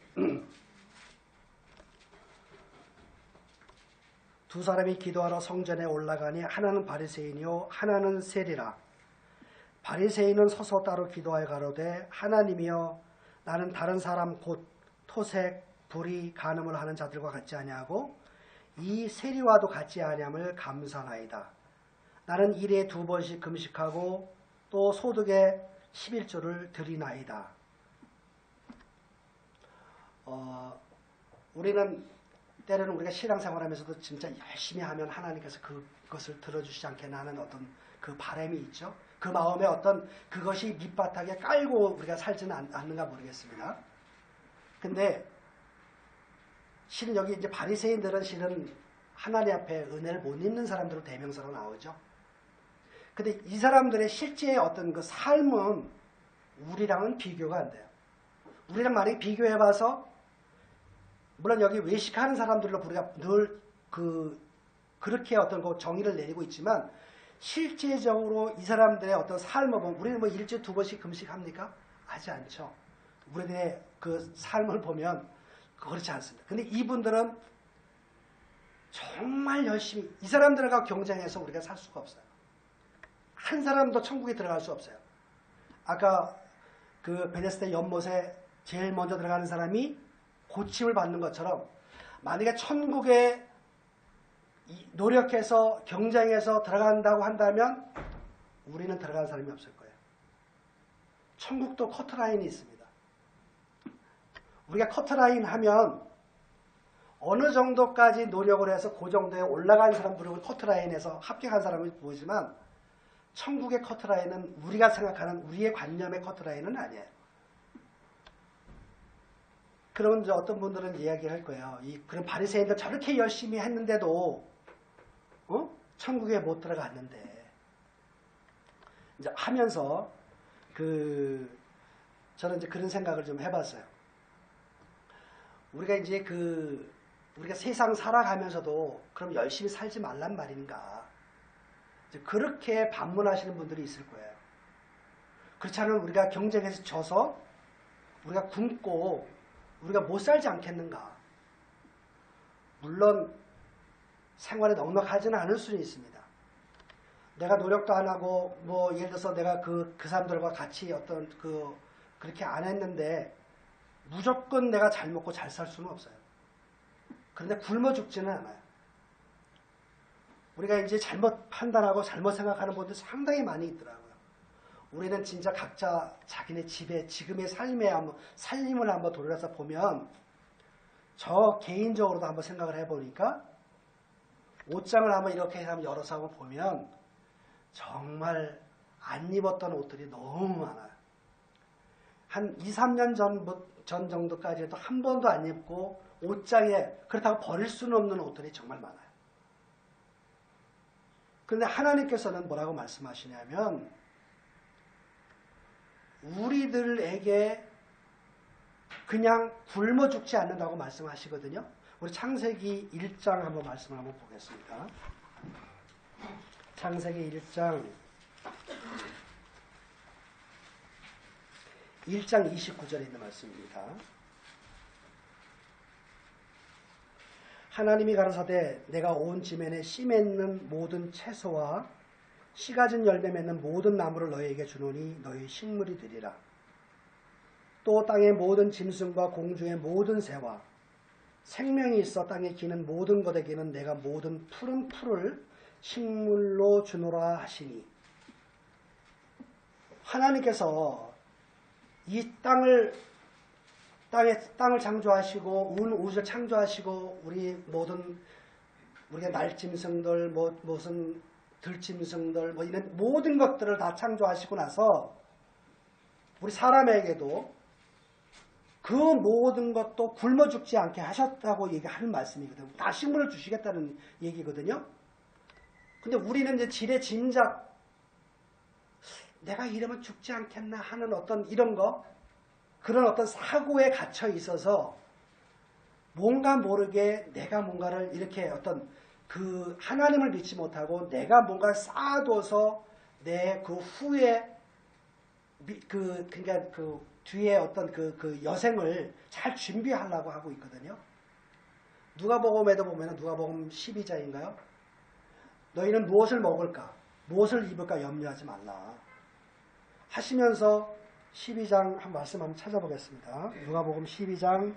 두 사람이 기도하러 성전에 올라가니 하나는 바리새인이요 하나는 세리라. 바리새인은 서서 따로 기도하여 가로되 하나님이여 나는 다른 사람 곧 토색, 불의, 간음을 하는 자들과 같지 아니하고 이 세리와도 같지 아니함을 감사하나이다. 나는 일에 2번씩 금식하고 또 소득에 11조를 드리나이다. 우리는 때로는 우리가 신앙생활하면서도 진짜 열심히 하면 하나님께서 그것을 들어주시지 않겠나 하는 어떤 그 바람이 있죠. 그 마음에 어떤 그것이 밑바닥에 깔고 우리가 살지는 않는가 모르겠습니다. 근데 실은 여기 이제 바리새인들은 실은 하나님 앞에 은혜를 못 입는 사람들로 대명사로 나오죠. 근데 이 사람들의 실제의 어떤 그 삶은 우리랑은 비교가 안 돼요. 우리랑 만약에 비교해봐서 물론 여기 외식하는 사람들로 우리가 늘 그렇게 어떤 그 정의를 내리고 있지만 실제적으로 이 사람들의 어떤 삶을 보면 우리는 뭐 일주일에 2번씩 금식합니까? 하지 않죠. 우리들의 그 삶을 보면 그렇지 않습니다. 근데 이분들은 정말 열심히 이 사람들과 경쟁해서 우리가 살 수가 없어요. 한 사람도 천국에 들어갈 수 없어요. 아까 그 베데스다 연못에 제일 먼저 들어가는 사람이 고침을 받는 것처럼 만약에 천국에 노력해서 경쟁해서 들어간다고 한다면 우리는 들어가는 사람이 없을 거예요. 천국도 커트라인이 있습니다. 우리가 커트라인 하면 어느 정도까지 노력을 해서 그 정도에 올라간 사람들은 커트라인에서 합격한 사람을 보이지만 천국의 커트라인은 우리가 생각하는 우리의 관념의 커트라인은 아니에요. 그러면 이제 어떤 분들은 이야기할 거예요. 그런 바리새인들 저렇게 열심히 했는데도 천국에 못 들어갔는데 이제 하면서 저는 이제 그런 생각을 좀 해봤어요. 우리가 이제 우리가 세상 살아가면서도 그럼 열심히 살지 말란 말인가? 그렇게 반문하시는 분들이 있을 거예요. 그렇지 않으면 우리가 경쟁에서 져서 우리가 굶고 우리가 못 살지 않겠는가? 물론 생활에 넉넉하지는 않을 수는 있습니다. 내가 노력도 안 하고 뭐 예를 들어서 내가 그 사람들과 같이 어떤 그렇게 안 했는데 무조건 내가 잘 먹고 잘 살 수는 없어요. 그런데 굶어 죽지는 않아요. 우리가 이제 잘못 판단하고 잘못 생각하는 분들 상당히 많이 있더라고요. 우리는 진짜 각자 자기네 집에 지금의 삶을 한번 돌아서 보면 저 개인적으로도 한번 생각을 해보니까 옷장을 한번 이렇게 한번 열어서 한번 보면 정말 안 입었던 옷들이 너무 많아요. 한 2, 3년 전 정도까지 해도 한 번도 안 입고 옷장에 그렇다고 버릴 수는 없는 옷들이 정말 많아요. 그런데 하나님께서는 뭐라고 말씀하시냐면 우리들에게 그냥 굶어 죽지 않는다고 말씀하시거든요. 우리 창세기 1장 한번 말씀을 한번 보겠습니다. 창세기 1장 29절에 있는 말씀입니다. 하나님이 가라사대 내가 온 지면에 씨 맺는 모든 채소와 씨 가진 열매 맺는 모든 나무를 너희에게 주노니 너희 식물이 되리라. 또 땅의 모든 짐승과 공중의 모든 새와 생명이 있어 땅에 기는 모든 것에게는 내가 모든 푸른 풀을 식물로 주노라 하시니. 하나님께서 이 땅을 창조하시고 우주를 창조하시고 우리 모든 우리가 날짐승들 무슨 들짐승들 이런 모든 것들을 다 창조하시고 나서 우리 사람에게도 그 모든 것도 굶어 죽지 않게 하셨다고 얘기하는 말씀이거든요. 다 식물을 주시겠다는 얘기거든요. 근데 우리는 이제 지레짐작 내가 이러면 죽지 않겠나 하는 어떤 이런 거 그런 어떤 사고에 갇혀 있어서 뭔가 모르게 내가 뭔가를 이렇게 어떤 그 하나님을 믿지 못하고 내가 뭔가 쌓아둬서 내 그 후에 그러니까 그 뒤에 어떤 그 여생을 잘 준비하려고 하고 있거든요. 누가복음에도 보면 누가복음 12장인가요? 너희는 무엇을 먹을까? 무엇을 입을까 염려하지 말라. 하시면서 12장 한 말씀 한번 찾아보겠습니다. 누가복음 12장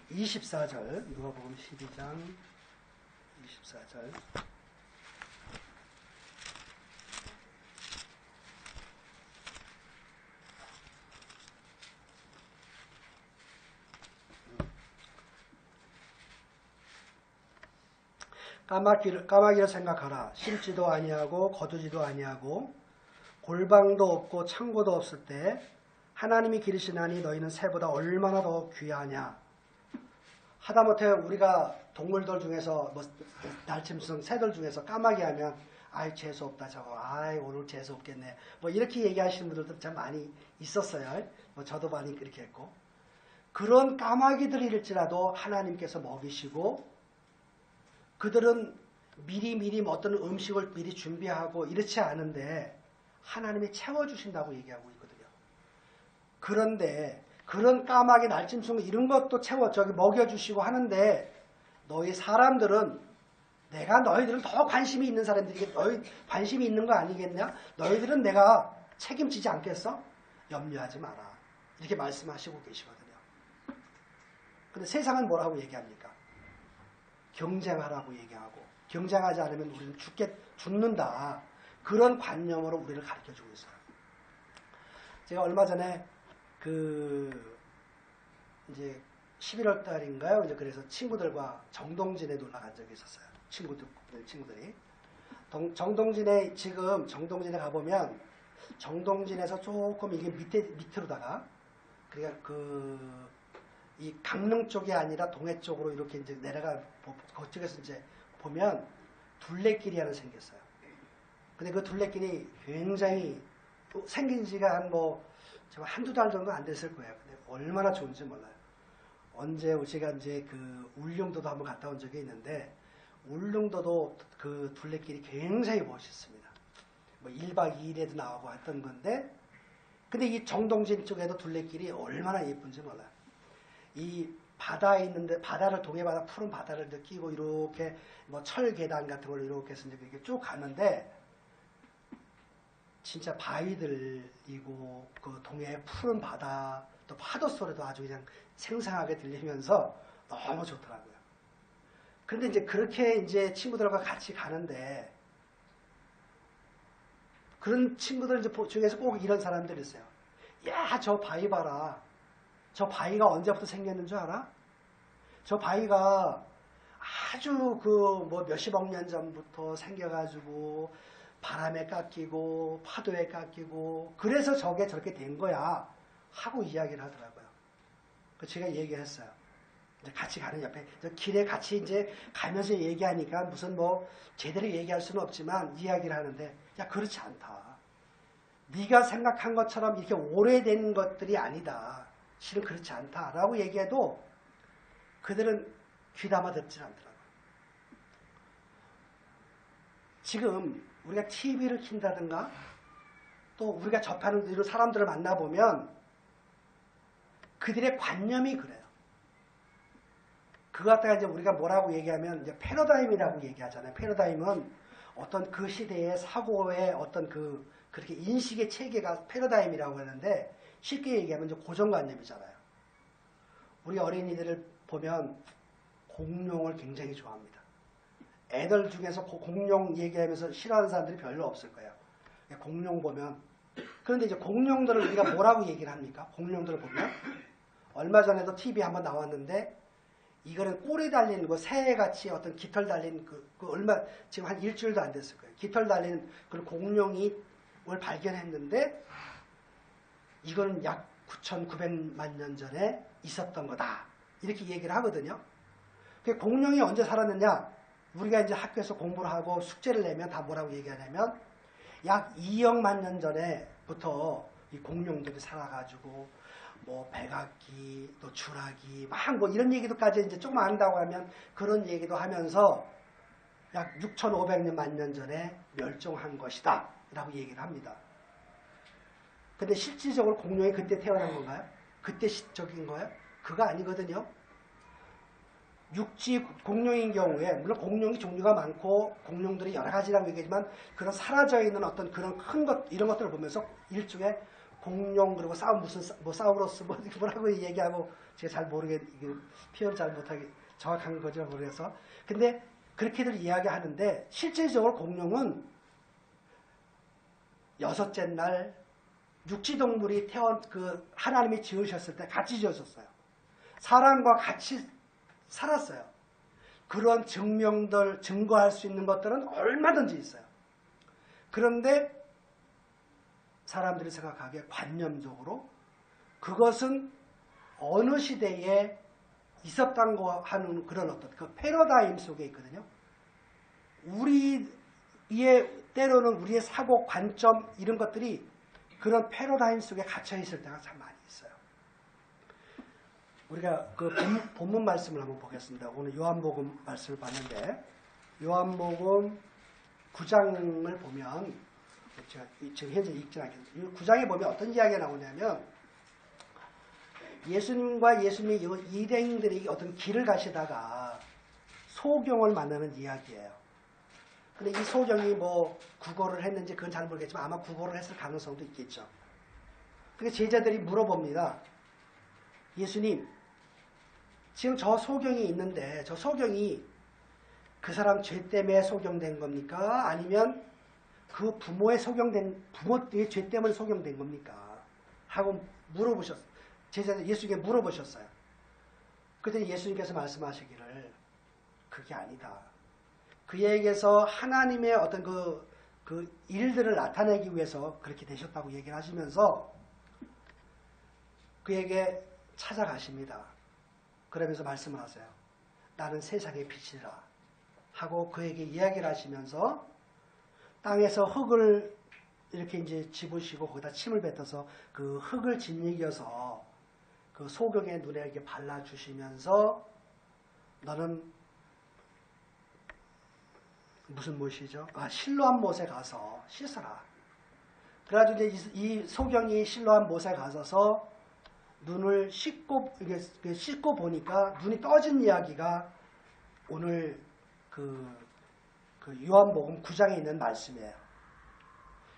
24절 누가복음 12장 24절 까마귀를 생각하라. 심지도 아니하고 거두지도 아니하고 골방도 없고 창고도 없을 때 하나님이 기르시나니 너희는 새보다 얼마나 더 귀하냐. 하다못해 우리가 동물들 중에서 날짐승 새들 중에서 까마귀 하면 아이 재수 없다 저거 아이 오늘 재수 없겠네 이렇게 얘기하시는 분들도 참 많이 있었어요. 저도 많이 그렇게 했고 그런 까마귀들일지라도 하나님께서 먹이시고 그들은 미리 어떤 음식을 미리 준비하고 이렇지 않은데 하나님이 채워주신다고 얘기하고 있거든요. 그런데 그런 까마귀 날짐승 이런 것도 먹여주시고 하는데 너희 사람들은 내가 너희들은 더 관심이 있는 사람들이겠 너희 관심이 있는 거 아니겠냐? 너희들은 내가 책임지지 않겠어? 염려하지 마라. 이렇게 말씀하시고 계시거든요. 근데 세상은 뭐라고 얘기합니까? 경쟁하라고 얘기하고 경쟁하지 않으면 우리는 죽는다. 그런 관념으로 우리를 가르쳐주고 있어요. 제가 얼마 전에 이제 11월 달인가요? 이제 그래서 친구들과 정동진에 놀러 간 적이 있었어요. 친구들이. 정동진에 가보면 정동진에서 조금 이게 밑으로다가 그러니까 이 강릉 쪽이 아니라 동해 쪽으로 이렇게 이제 내려가 그쪽에서 이제 보면 둘레길이 하나 생겼어요. 근데 그 둘레길이 굉장히 생긴 지가 한두 달 정도 안 됐을 거예요. 근데 얼마나 좋은지 몰라요. 언제 제가 이제 울릉도도 한번 갔다 온 적이 있는데 울릉도도 그 둘레길이 굉장히 멋있습니다. 뭐 1박 2일에도 나오고 했던 건데, 근데 이 정동진 쪽에도 둘레길이 얼마나 예쁜지 몰라요. 이 바다에 있는데, 바다를 동해바다 푸른 바다를 느끼고 이렇게 뭐 철 계단 같은 걸 이렇게 해서 이렇게 쭉 가는데, 진짜 바위들이고 그 동해 푸른 바다 또 파도 소리도 아주 그냥 생생하게 들리면서 너무 좋더라고요. 그런데 이제 그렇게 이제 친구들과 같이 가는데, 그런 친구들 중에서 꼭 이런 사람들이 있어요. 야, 저 바위 봐라. 저 바위가 언제부터 생겼는 줄 알아? 저 바위가 아주 그 뭐 몇십억 년 전부터 생겨가지고 바람에 깎이고 파도에 깎이고 그래서 저게 저렇게 된 거야 하고 이야기를 하더라고요. 그 제가 얘기를 했어요. 이제 같이 가는 옆에 길에 같이 이제 가면서 얘기하니까 무슨 뭐 제대로 얘기할 수는 없지만 이야기를 하는데, 야, 그렇지 않다. 네가 생각한 것처럼 이렇게 오래된 것들이 아니다. 실은 그렇지 않다라고 얘기해도 그들은 귀담아 듣지 않더라고요. 지금 우리가 TV를 킨다든가 또 우리가 접하는 이런 사람들을 만나보면 그들의 관념이 그래요. 그거 갖다가 이제 우리가 뭐라고 얘기하면 이제 패러다임이라고 얘기하잖아요. 패러다임은 어떤 그 시대의 사고의 어떤 그렇게 인식의 체계가 패러다임이라고 하는데, 쉽게 얘기하면 이제 고정관념이잖아요. 우리 어린이들을 보면 공룡을 굉장히 좋아합니다. 애들 중에서 공룡 얘기하면서 싫어하는 사람들이 별로 없을 거예요. 공룡 보면. 그런데 이제 공룡들을 우리가 뭐라고 얘기를 합니까? 공룡들을 보면 얼마 전에도 TV 한번 나왔는데, 이거는 꼬리 달린 거, 새같이 어떤 깃털 달린 지금 한 일주일도 안 됐을 거예요. 깃털 달린 그런 공룡이 을 발견했는데, 이거는 약 9,900만 년 전에 있었던 거다. 이렇게 얘기를 하거든요. 공룡이 언제 살았느냐? 우리가 이제 학교에서 공부를 하고 숙제를 내면 다 뭐라고 얘기하냐면, 약 2억만 년 전에부터 이 공룡들이 살아가지고, 뭐 백악기, 또 주라기, 막 뭐 이런 얘기도까지 이제 조금 안다고 하면 그런 얘기도 하면서 약 6,500만 년 전에 멸종한 것이다. 라고 얘기를 합니다. 근데 실질적으로 공룡이 그때 태어난 건가요? 그때 시적인 거예요? 그거 아니거든요. 육지 공룡인 경우에, 물론 공룡이 종류가 많고 공룡들이 여러 가지라고 얘기하지만, 그런 사라져 있는 어떤 그런 큰 것, 이런 것들을 보면서 일종의 공룡, 그리고 뭐 사우루스, 뭐라고 얘기하고, 제가 잘 표현 잘 못하게 정확한 거죠, 모르겠어. 근데 그렇게들 이야기하는데, 실질적으로 공룡은 여섯째 날 육지동물이 하나님이 지으셨을 때 같이 지으셨어요. 사람과 같이 살았어요. 그런 증거할 수 있는 것들은 얼마든지 있어요. 그런데 사람들이 생각하기에 관념적으로 그것은 어느 시대에 있었다고 하는 그런 어떤 그 패러다임 속에 있거든요. 때로는 우리의 사고, 관점, 이런 것들이 그런 패러다임 속에 갇혀 있을 때가 참 많이 있어요. 우리가 그 본문 말씀을 한번 보겠습니다. 오늘 요한복음 말씀을 봤는데, 요한복음 9장을 보면, 제가 지금 현재 읽지 않겠습니다. 9장에 보면 어떤 이야기가 나오냐면, 예수님과 예수님의 일행들이 어떤 길을 가시다가 소경을 만나는 이야기예요. 근데 이 소경이 뭐 구걸을 했는지 그건 잘 모르겠지만 아마 구걸을 했을 가능성도 있겠죠. 그래서 제자들이 물어봅니다. 예수님, 지금 저 소경이 있는데 저 소경이 그 사람 죄 때문에 소경된 겁니까? 아니면 그 부모의 죄 때문에 소경된 겁니까? 하고 물어보셨어요. 제자들 예수님께 물어보셨어요. 그랬더니 예수님께서 말씀하시기를 그게 아니다. 그에게서 하나님의 어떤 그 일들을 나타내기 위해서 그렇게 되셨다고 얘기를 하시면서 그에게 찾아가십니다. 그러면서 말씀을 하세요. 나는 세상의 빛이라 하고 그에게 이야기를 하시면서 땅에서 흙을 이렇게 이제 집으시고 거기다 침을 뱉어서 그 흙을 짓이겨서 그 소경의 눈에 이렇게 발라주시면서 너는 무슨 못이죠? 실로암 못에 가서 씻어라. 그래가지고 이제 이 소경이 실로암 못에 가서서 눈을 씻고 보니까 눈이 떠진 이야기가 오늘 그 요한복음 9장에 있는 말씀이에요.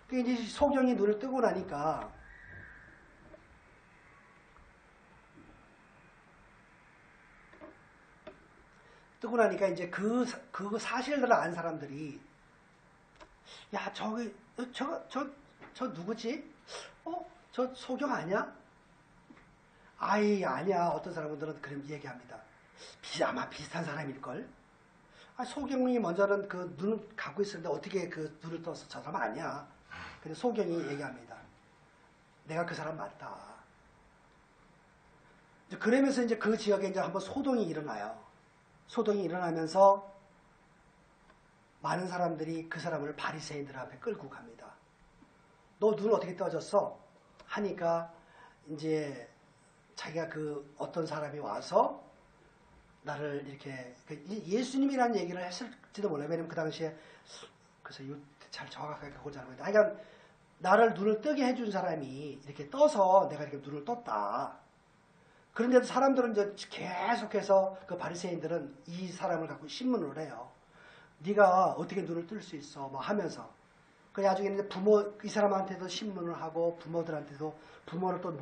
그 이제 소경이 눈을 뜨고 나니까 이제 그 사실들을 안 사람들이 야 저 누구지? 저 소경 아니야? 아니야. 어떤 사람들은 그런 얘기합니다. 아마 비슷한 사람일걸? 소경이 먼저는 그 눈을 갖고 있었는데 어떻게 그 눈을 떠서 저 사람 아니야. 근데 소경이 얘기합니다. 내가 그 사람 맞다. 그러면서 이제 그 지역에 이제 한번 소동이 일어나요. 소동이 일어나면서 많은 사람들이 그 사람을 바리새인들 앞에 끌고 갑니다. 너 눈 어떻게 떠졌어? 하니까 이제 자기가 그 어떤 사람이 와서 나를 이렇게 예수님이라는 얘기를 했을지도 몰라요. 왜냐면 그 당시에 그래서 잘 정확하게 그걸 잘 모르겠다. 그러니까 나를 눈을 뜨게 해준 사람이 이렇게 떠서 내가 이렇게 눈을 떴다. 그런데도 사람들은 이제 계속해서 그 바리새인들은 이 사람을 갖고 신문을 해요. 네가 어떻게 눈을 뜰 수 있어? 뭐 하면서. 그래 나중에 이제 이 사람한테도 신문을 하고 부모들한테도 부모를 또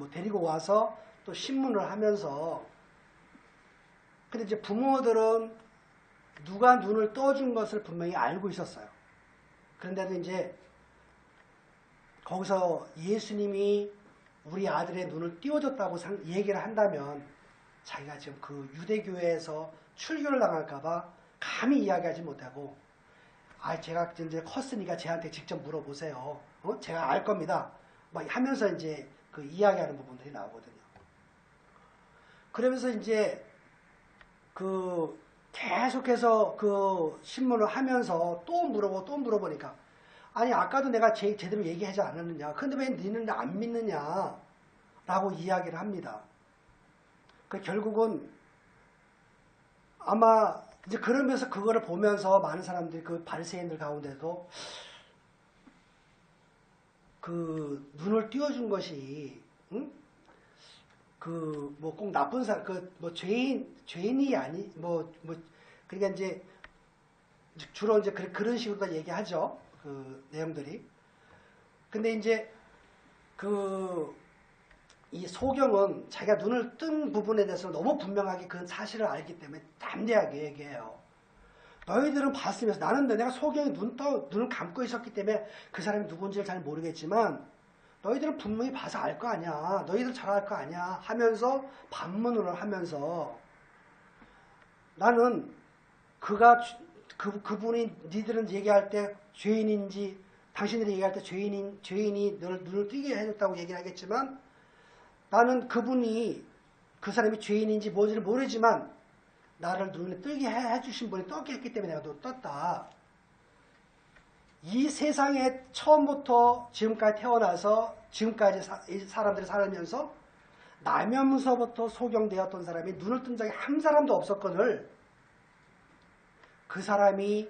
데리고 와서 또 신문을 하면서. 근데 이제 부모들은 누가 눈을 떠준 것을 분명히 알고 있었어요. 그런데도 이제 거기서 예수님이 우리 아들의 눈을 띄워줬다고 얘기를 한다면 자기가 지금 그 유대교회에서 출교를 당할까봐 감히 이야기하지 못하고 제가 이제 컸으니까 쟤한테 직접 물어보세요. 제가 알 겁니다. 막 하면서 이제 그 이야기하는 부분들이 나오거든요. 그러면서 이제 그 계속해서 그 신문을 하면서 또 물어보니까 아까도 내가 제대로 얘기하지 않았느냐. 근데 왜 너는 안 믿느냐. 라고 이야기를 합니다. 결국은 아마 이제 그러면서 그거를 보면서 많은 사람들이 그 바리새인들 가운데도 그 눈을 띄워준 것이 그 뭐 꼭 나쁜 사람 뭐 죄인이 아니 그러니까 이제 주로 이제 그런 식으로 다 얘기하죠. 그 내용들이. 근데 이제 이 소경은 자기가 눈을 뜬 부분에 대해서 너무 분명하게 그 사실을 알기 때문에 담대하게 얘기해요. 너희들은 봤으면서 나는 내가 소경이 눈을 감고 있었기 때문에 그 사람이 누군지를 잘 모르겠지만 너희들은 분명히 봐서 알 거 아니야. 너희들 잘 알 거 아니야. 하면서 반문을 하면서 나는 그분이 니들은 얘기할 때 죄인인지 당신들이 얘기할 때 죄인이 너를 눈을 뜨게 해줬다고 얘기를 하겠지만 나는 그 사람이 죄인인지 뭔지를 모르지만 나를 눈을 뜨게 해주신 분이 떴게 했기 때문에 내가 떴다. 이 세상에 처음부터 지금까지 태어나서 지금까지 사람들이 살면서 나면서부터 소경되었던 사람이 눈을 뜬 적이 한 사람도 없었거늘 그 사람이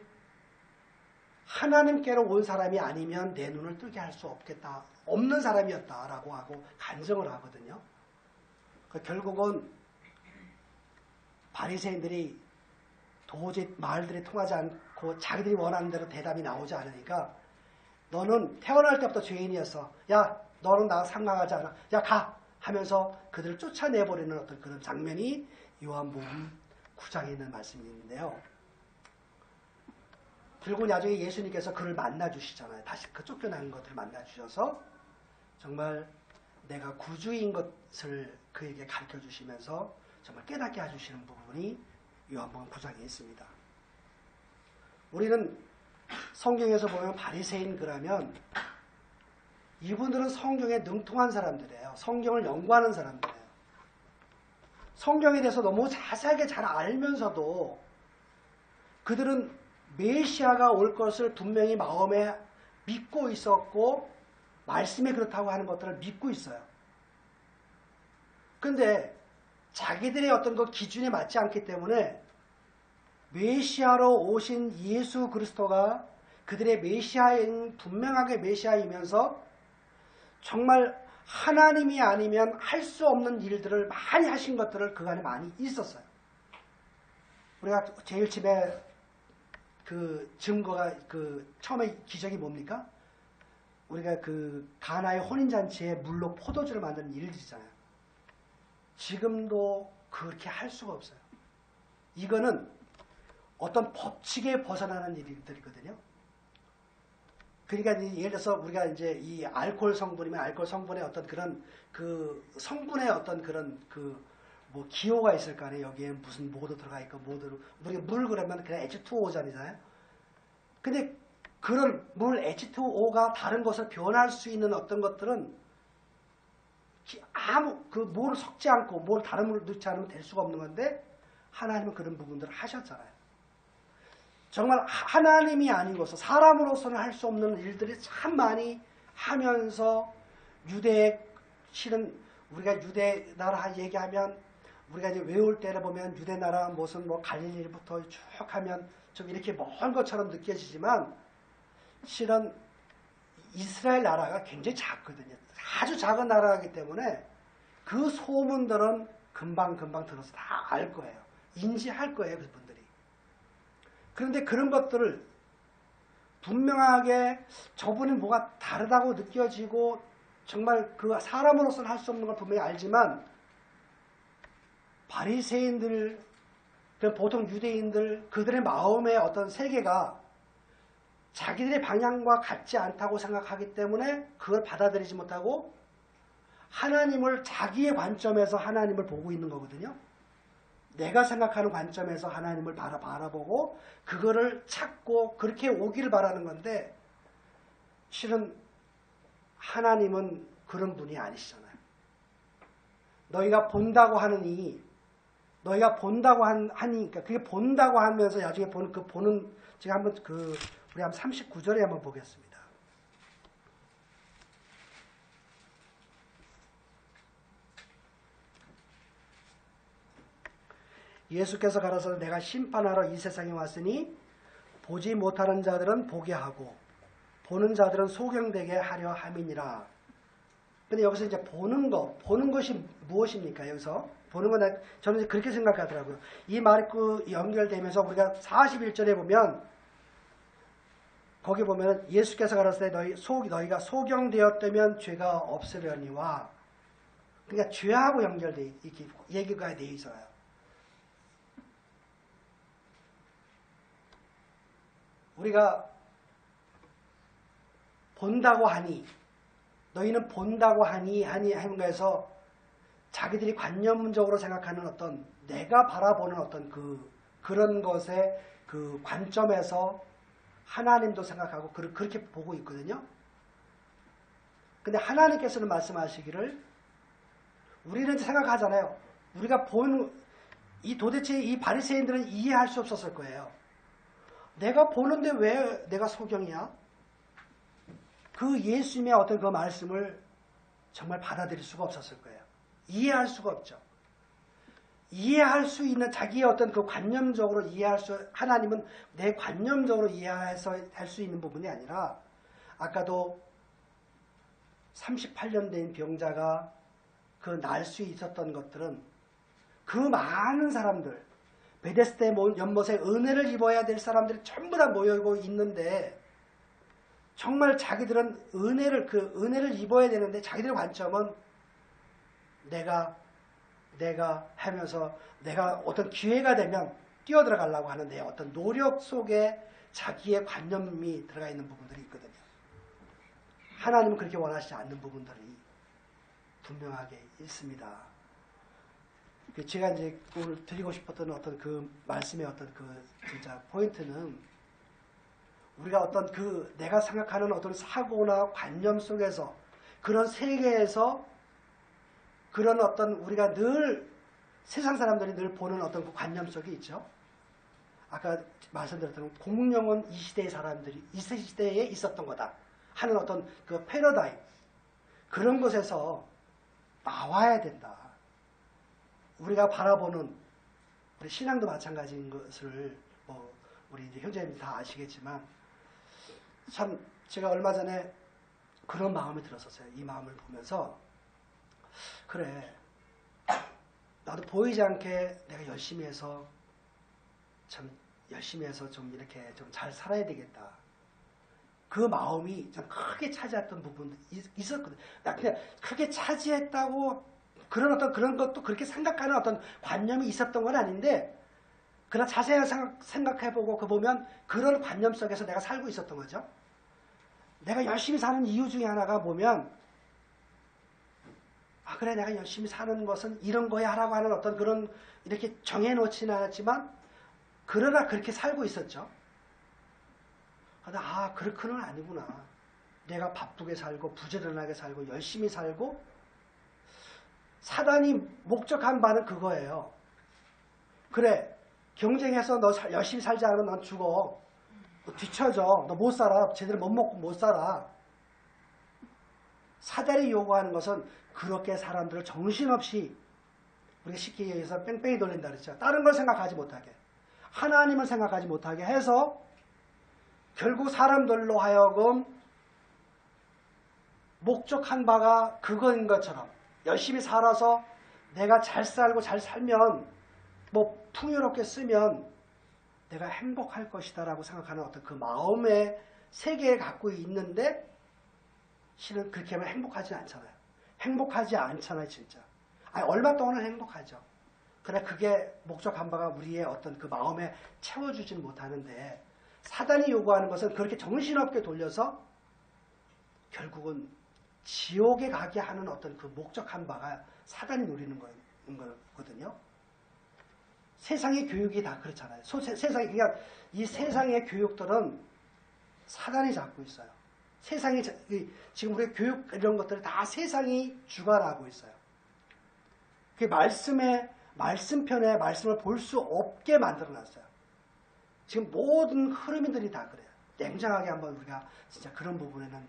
하나님께로 온 사람이 아니면 내 눈을 뜨게 할 수 없는 사람이었다라고 하고 간증을 하거든요. 결국은 바리새인들이 도저히 말들이 통하지 않고 자기들이 원하는 대로 대답이 나오지 않으니까 너는 태어날 때부터 죄인이었어. 야, 너는 나와 상관하지 않아. 야, 가! 하면서 그들을 쫓아내버리는 어떤 그런 장면이 요한복음 9장에 있는 말씀이 있는데요. 그리고 나중에 예수님께서 그를 만나주시잖아요. 다시 그 쫓겨나는 것들을 만나주셔서 정말 내가 구주인 것을 그에게 가르쳐주시면서 정말 깨닫게 해주시는 부분이 요한복음 9장에 있습니다. 우리는 성경에서 보면 바리새인 그러면 이분들은 성경에 능통한 사람들이에요. 성경을 연구하는 사람들이에요. 성경에 대해서 너무 자세하게 잘 알면서도 그들은 메시아가 올 것을 분명히 마음에 믿고 있었고 말씀에 그렇다고 하는 것들을 믿고 있어요. 근데 자기들의 어떤 그 기준에 맞지 않기 때문에 메시아로 오신 예수 그리스도가 그들의 메시아인 분명하게 메시아이면서 정말 하나님이 아니면 할 수 없는 일들을 많이 하신 것들을 그 안에 많이 있었어요. 우리가 제일 처음에 그 증거가 그 처음에 기적이 뭡니까? 우리가 그 가나의 혼인잔치에 물로 포도주를 만드는 일들이잖아요. 지금도 그렇게 할 수가 없어요. 이거는 어떤 법칙에 벗어나는 일들이거든요. 그러니까 예를 들어서 우리가 이제 이 알코올 성분이면 알코올 성분의 어떤 그런 그 성분의 어떤 그런 그 뭐 기호가 있을 거 아니에요. 여기에 무슨 뭐도 들어가 있고 뭐도 우리가 물 그러면 그냥 H2O잖아요. 근데 그런 물 H2O가 다른 것을 변할 수 있는 어떤 것들은 아무 그 뭘 섞지 않고 뭘 다른 물을 넣지 않으면 될 수가 없는 건데 하나님은 그런 부분들을 하셨잖아요. 정말 하나님이 아니고서 사람으로서는 할 수 없는 일들이 참 많이 하면서 유대 실은 우리가 유대 나라 얘기하면 우리가 이제 외울 때를 보면 유대 나라 무슨 뭐 갈릴리부터 쭉 하면 좀 이렇게 먼 것처럼 느껴지지만 실은 이스라엘 나라가 굉장히 작거든요. 아주 작은 나라이기 때문에 그 소문들은 금방 들어서 다 알 거예요. 인지할 거예요, 그분들이. 그런데 그런 것들을 분명하게 저분이 뭐가 다르다고 느껴지고 정말 그 사람으로서는 할 수 없는 걸 분명히 알지만 바리새인들, 보통 유대인들 그들의 마음의 어떤 세계가 자기들의 방향과 같지 않다고 생각하기 때문에 그걸 받아들이지 못하고 하나님을 자기의 관점에서 하나님을 보고 있는 거거든요. 내가 생각하는 관점에서 하나님을 바라보고 그거를 찾고 그렇게 오기를 바라는 건데 실은 하나님은 그런 분이 아니시잖아요. 너희가 본다고 하느니 너희가 본다고 하니까 그게 본다고 하면서 나중에 보는 그 보는 제가 한번 그 우리 한번 39절에 한번 보겠습니다. 예수께서 가라사대 내가 심판하러 이 세상에 왔으니 보지 못하는 자들은 보게 하고 보는 자들은 소경되게 하려 함이니라. 근데 여기서 이제 보는 것이 무엇입니까? 여기서 보는 건 저는 그렇게 생각하더라고요. 이 말이 그 연결되면서 우리가 41절에 보면 거기 보면 예수께서 가라사대 너희가 소경되었다면 죄가 없으려니와 그러니까 죄하고 연결돼 이렇게 얘기가 돼 있어요. 우리가 본다고 하니 너희는 본다고 하니 하는 거에서 자기들이 관념적으로 생각하는 어떤 내가 바라보는 어떤 그런 것의 그 관점에서 하나님도 생각하고 그렇게 보고 있거든요. 근데 하나님께서는 말씀하시기를 우리는 생각하잖아요. 우리가 도대체 이 바리새인들은 이해할 수 없었을 거예요. 내가 보는데 왜 내가 소경이야? 그 예수님의 어떤 그 말씀을 정말 받아들일 수가 없었을 거예요. 이해할 수가 없죠. 이해할 수 있는 자기의 어떤 그 관념적으로 하나님은 내 관념적으로 이해해서 할 수 있는 부분이 아니라 아까도 38년 된 병자가 그 날 수 있었던 것들은 그 많은 사람들 베데스다 연못에 은혜를 입어야 될 사람들이 전부 다 모이고 있는데 정말 자기들은 은혜를 입어야 되는데 자기들의 관점은 내가 하면서 내가 어떤 기회가 되면 뛰어들어가려고 하는 내 어떤 노력 속에 자기의 관념이 들어가 있는 부분들이 있거든요. 하나님은 그렇게 원하시지 않는 부분들이 분명하게 있습니다. 제가 이제 오늘 드리고 싶었던 어떤 그 말씀의 어떤 그 진짜 포인트는 우리가 어떤 내가 생각하는 어떤 사고나 관념 속에서 그런 세계에서 그런 어떤 우리가 늘 세상 사람들이 늘 보는 어떤 그 관념 속에 있죠. 아까 말씀드렸던 공룡은 이 시대의 사람들이 이 시대에 있었던 거다 하는 어떤 그 패러다임 그런 것에서 나와야 된다. 우리가 바라보는 우리 신앙도 마찬가지인 것을 우리 이제 형제님 다 아시겠지만 참 제가 얼마 전에 그런 마음이 들었었어요. 이 마음을 보면서 그래, 나도 보이지 않게 내가 열심히 해서 좀 이렇게 좀 잘 살아야 되겠다. 그 마음이 좀 크게 차지했던 부분도 있었거든. 나 그냥 크게 차지했다고 그런 것도 그렇게 생각하는 어떤 관념이 있었던 건 아닌데, 그러나 자세히 생각해보고 그 보면 그런 관념 속에서 내가 살고 있었던 거죠. 내가 열심히 사는 이유 중에 하나가 보면, 아 그래 내가 열심히 사는 것은 이런 거야 라고 하는 어떤 그런 이렇게 정해놓지는 않았지만 그러나 그렇게 살고 있었죠. 아 그렇게는 아니구나. 내가 바쁘게 살고 부지런하게 살고 열심히 살고, 사단이 목적한 바는 그거예요. 그래 경쟁해서 너 열심히 살지 않으면 넌 죽어. 너 뒤쳐져. 너 못 살아. 제대로 못 먹고 못 살아. 사단이 요구하는 것은 그렇게 사람들을 정신없이, 우리가 쉽게 얘기해서 뺑뺑이 돌린다 그랬죠. 다른 걸 생각하지 못하게, 하나님을 생각하지 못하게 해서 결국 사람들로 하여금 목적한 바가 그거인 것처럼 열심히 살아서 내가 잘 살고 잘 살면 뭐 풍요롭게 쓰면 내가 행복할 것이다 라고 생각하는 어떤 그 마음의 세계에 갖고 있는데, 실은 그렇게 하면 행복하지 않잖아요. 행복하지 않잖아요, 진짜. 아니, 얼마 동안은 행복하죠. 그러나 그게 목적한 바가 우리의 어떤 그 마음에 채워주지는 못하는데, 사단이 요구하는 것은 그렇게 정신없게 돌려서 결국은 지옥에 가게 하는 어떤 그 목적한 바가 사단이 노리는 거거든요. 세상의 교육이 다 그렇잖아요. 그러니까 이 세상의 교육들은 사단이 잡고 있어요. 세상이, 지금 우리 교육 이런 것들을 다 세상이 주관하고 있어요. 그 말씀편에 말씀을 볼 수 없게 만들어놨어요. 지금 모든 흐름들이 다 그래요. 냉정하게 한번 우리가 진짜 그런 부분에는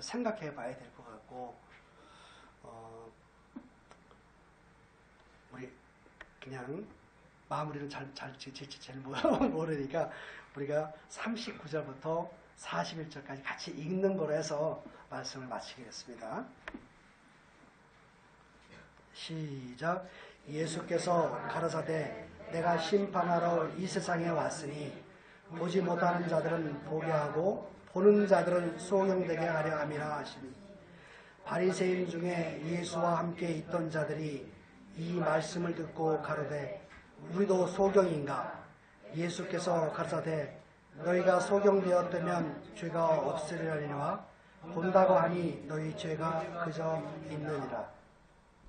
생각해 봐야 될 것 같고, 우리 그냥 마무리는 잘 모르니까 우리가 39절부터 41절까지 같이 읽는 거로 해서 말씀을 마치겠습니다. 시작. 예수께서 가라사대 내가 심판하러 이 세상에 왔으니 보지 못하는 자들은 보게 하고 보는 자들은 소경되게 하려 함이라 하시니, 바리새인 중에 예수와 함께 있던 자들이 이 말씀을 듣고 가로되 우리도 소경인가? 예수께서 가라사대 너희가 소경되었다면 죄가 없으리라 본다고 하니 너희 죄가 그저 있느니라.